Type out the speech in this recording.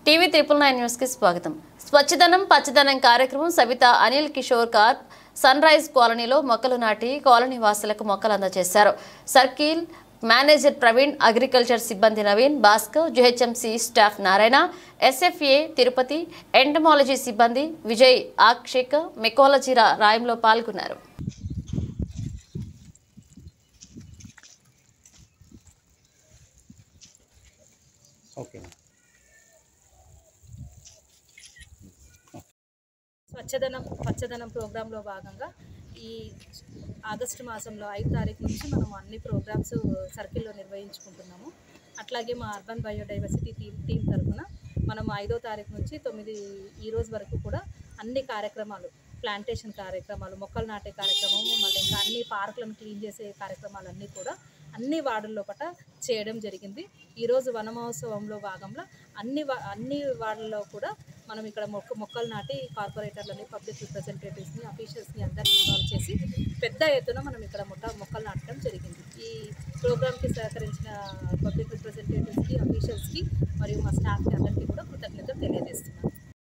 TV 999 news కి స్వాగతం. స్వచ్ఛదనం పచ్చదనం కార్యక్రమం సబిత అనిల్ కిషోర్ కార్ సన్ రైజ్ కాలనీలో మొక్కలు నాటి కాలనీ వాసులకు మొక్కలు అందజేశారు. సర్కిల్ మేనేజర్ ప్రవీణ్, అగ్రికల్చర్ సిబ్బంది Naveen, Bhaskar, GHMC staff Narayana, SFA Tirupati, entomology సిబ్బంది విజయ్, ఆక్షేక్, మెకాలజీ రాయంలో పాల్గొన్నారు. పచ్చదనం ప్రోగ్రాంలో భాగంగా ఈ ఆగస్టు మాసంలో 5 తారీఖు నుంచి మనం అన్ని ప్రోగ్రామ్స్ సర్కిల్లో నిర్వహించుకుంటున్నాము. అట్లాగే మా అర్బన్ బయోడైవర్సిటీ టీం తరఫున మనం 5వ తారీఖు నుంచి 9 ఈ రోజు వరకు కూడా అన్ని కార్యక్రమాలు, ప్లాంటేషన్ కార్యక్రమాలు, మొక్కలు నాటే కార్యక్రమము, మళ్ళీ ఇంకా అన్ని పార్కులను క్లీన్ చేసే కార్యక్రమాలన్నీ కూడా అన్ని వార్డుల్లో పట చేయడం జరిగింది. ఈరోజు వన మహోత్సవంలో భాగంగా అన్ని వార్డుల్లో కూడా మనం ఇక్కడ మొక్కలు నాటి కార్పొరేటర్లని, పబ్లిక్ రిప్రజెంటేటివ్స్ని, అఫీషియల్స్ని అందరినీ ఇన్వాల్వ్ చేసి పెద్ద ఎత్తున మనం ఇక్కడ మొక్కలు నాటడం జరిగింది. ఈ ప్రోగ్రామ్కి సహకరించిన పబ్లిక్ రిప్రజెంటేటివ్స్కి, అఫీషియల్స్కి మరియు మా స్టాఫ్కి అందరికీ కూడా కృతజ్ఞతలు తెలియజేస్తున్నాను.